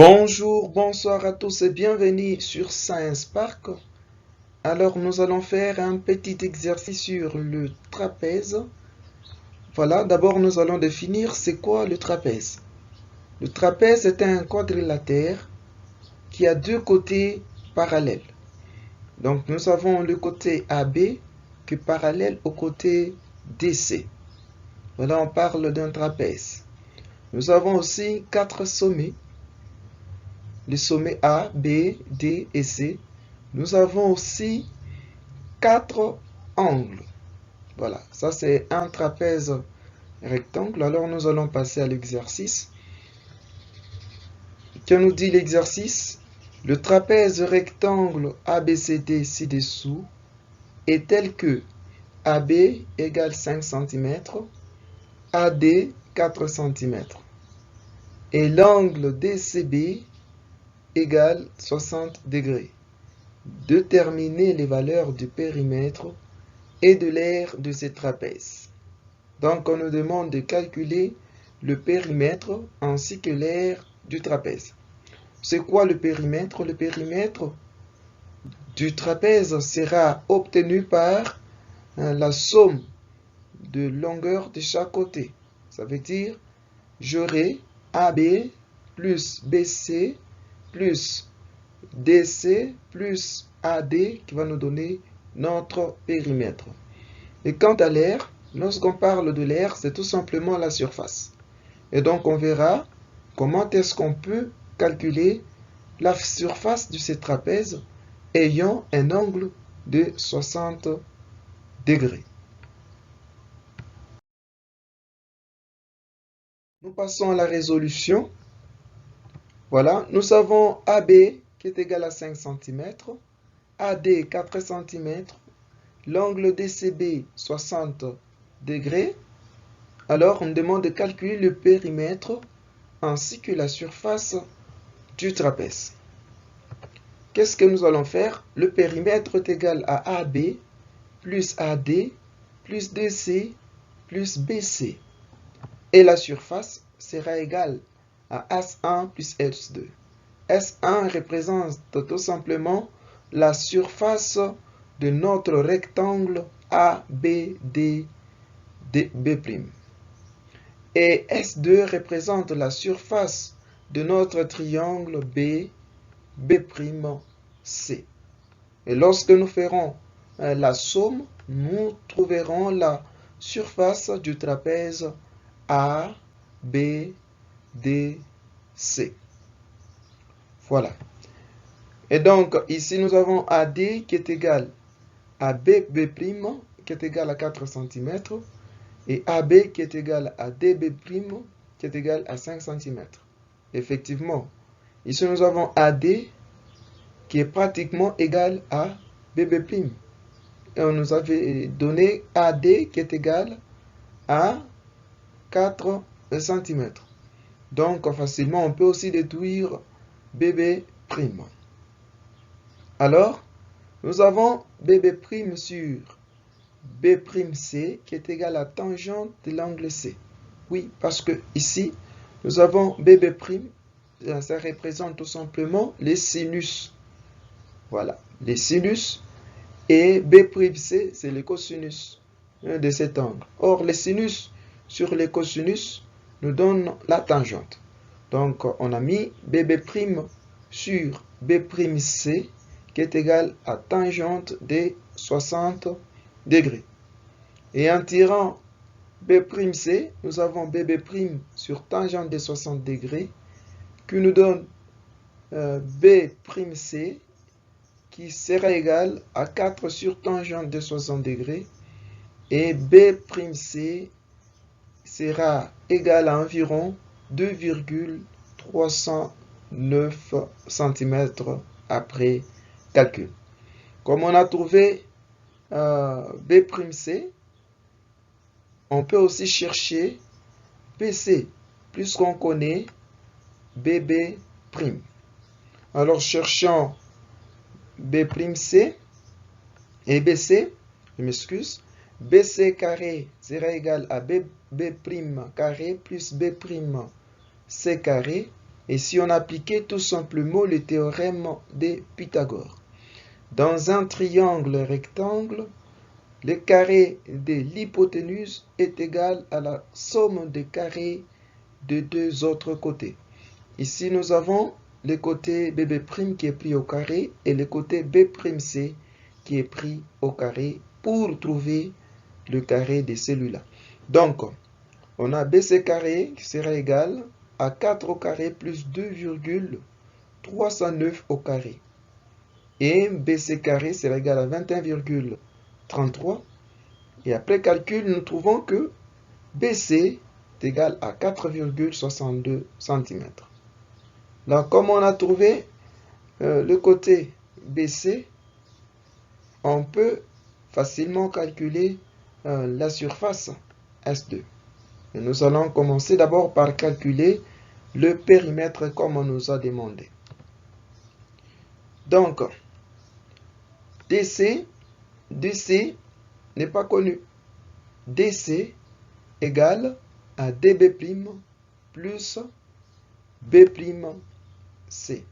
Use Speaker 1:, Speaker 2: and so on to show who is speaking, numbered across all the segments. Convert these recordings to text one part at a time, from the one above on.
Speaker 1: Bonjour, bonsoir à tous et bienvenue sur Science Park. Alors nous allons faire un petit exercice sur le trapèze. Voilà, d'abord nous allons définir c'est quoi le trapèze. Le trapèze est un quadrilatère qui a deux côtés parallèles. Donc nous avons le côté AB qui est parallèle au côté DC. Voilà, on parle d'un trapèze. Nous avons aussi quatre sommets. Les sommets A, B, D et C. Nous avons aussi quatre angles. Voilà, ça c'est un trapèze rectangle. Alors nous allons passer à l'exercice. Que nous dit l'exercice? Le trapèze rectangle ABCD ci-dessous est tel que AB égale 5 cm, AD 4 cm et l'angle DCB égale 60 degrés. Déterminer les valeurs du périmètre et de l'aire de ces trapèzes. Donc on nous demande de calculer le périmètre ainsi que l'aire du trapèze. C'est quoi le périmètre? Le périmètre du trapèze sera obtenu par la somme de longueur de chaque côté. Ça veut dire j'aurai AB plus BC plus DC plus AD qui va nous donner notre périmètre. Et quant à l'aire, lorsqu'on parle de l'aire, c'est tout simplement la surface. Et donc on verra comment est-ce qu'on peut calculer la surface de ce trapèze ayant un angle de 60 degrés. Nous passons à la résolution. Voilà, nous avons AB qui est égal à 5 cm, AD 4 cm, l'angle DCB 60 degrés. Alors, on me demande de calculer le périmètre ainsi que la surface du trapèze. Qu'est-ce que nous allons faire? Le périmètre est égal à AB plus AD plus DC plus BC. Et la surface sera égale à S1 plus S2. S1 représente tout simplement la surface de notre rectangle ABDB'. Et S2 représente la surface de notre triangle BB'C. Et lorsque nous ferons la somme, nous trouverons la surface du trapèze ABDC. Voilà. Et donc, ici, nous avons AD qui est égal à BB' qui est égal à 4 cm et AB qui est égal à DB' qui est égal à 5 cm. Effectivement, ici, nous avons AD qui est pratiquement égal à BB'. Et on nous avait donné AD qui est égal à 4 cm. Donc, facilement, on peut aussi déduire BB'. Alors, nous avons BB' sur B'C qui est égal à tangente de l'angle C. Oui, parce que ici, nous avons BB', ça représente tout simplement les sinus. Voilà, les sinus. Et B'C, c'est le cosinus de cet angle. Or, les sinus sur les cosinus nous donnent la tangente. Donc, on a mis BB' sur B'C qui est égal à tangente de 60 degrés. Et en tirant B'C, nous avons BB' sur tangente de 60 degrés qui nous donne B'C qui sera égal à 4 sur tangente de 60 degrés et B'C sera égal à environ 2,309 cm après calcul. Comme on a trouvé B'C, on peut aussi chercher BC, puisqu'on connaît BB'. Alors cherchons B'C et BC, je m'excuse, BC carré sera égal à B' carré plus B'C carré Et si on appliquait tout simplement le théorème de Pythagore. Dans un triangle rectangle, le carré de l'hypoténuse est égal à la somme des carrés des deux autres côtés. Ici, nous avons le côté BB' qui est pris au carré et le côté B'C qui est pris au carré pour trouver le carré de celui-là. Donc, on a BC carré qui sera égal à 4 au carré plus 2,309 au carré. Et BC carré sera égal à 21,33. Et après calcul, nous trouvons que BC est égal à 4,62 cm. Là, comme on a trouvé le côté BC, on peut facilement calculer la surface S2. Et nous allons commencer d'abord par calculer le périmètre comme on nous a demandé. Donc, DC n'est pas connu. DC égale à DB' plus B'C.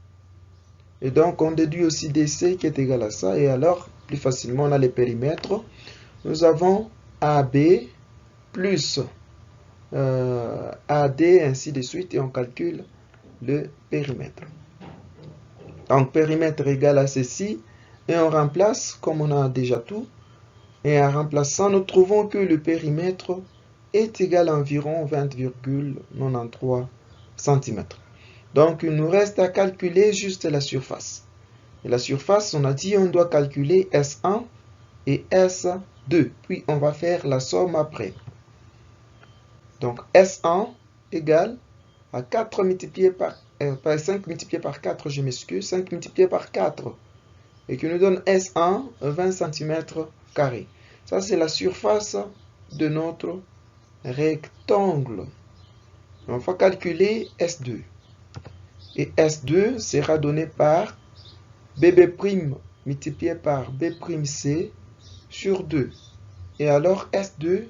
Speaker 1: Et donc, on déduit aussi DC qui est égal à ça. Et alors, plus facilement, on a les périmètres. Nous avons AB plus AD, ainsi de suite. Et on calcule le périmètre. Donc, périmètre égal à ceci. Et on remplace, comme on a déjà tout. Et en remplaçant, nous trouvons que le périmètre est égal à environ 20,93 cm. Donc, il nous reste à calculer juste la surface. Et la surface, on a dit, on doit calculer S1 et S2. Puis, on va faire la somme après. Donc, S1 égale à 4 multiplié par 5 multiplié par 4, je m'excuse, 5 multiplié par 4. Et qui nous donne S1, 20 cm². Ça, c'est la surface de notre rectangle. On va calculer S2. Et S2 sera donné par BB' multiplié par B'C sur 2. Et alors S2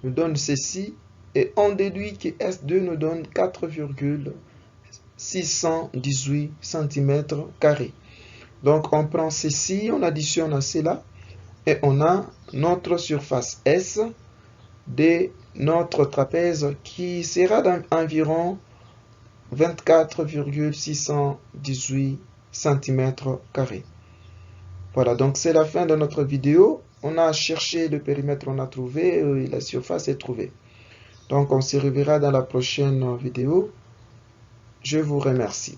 Speaker 1: nous donne ceci. Et on déduit que S2 nous donne 4,618 cm². Donc on prend ceci, on additionne à cela. Et on a notre surface S de notre trapèze qui sera d'environ 24,618 cm². Voilà, donc c'est la fin de notre vidéo. On a cherché le périmètre, on a trouvé, et la surface est trouvée. Donc on se reverra dans la prochaine vidéo. Je vous remercie.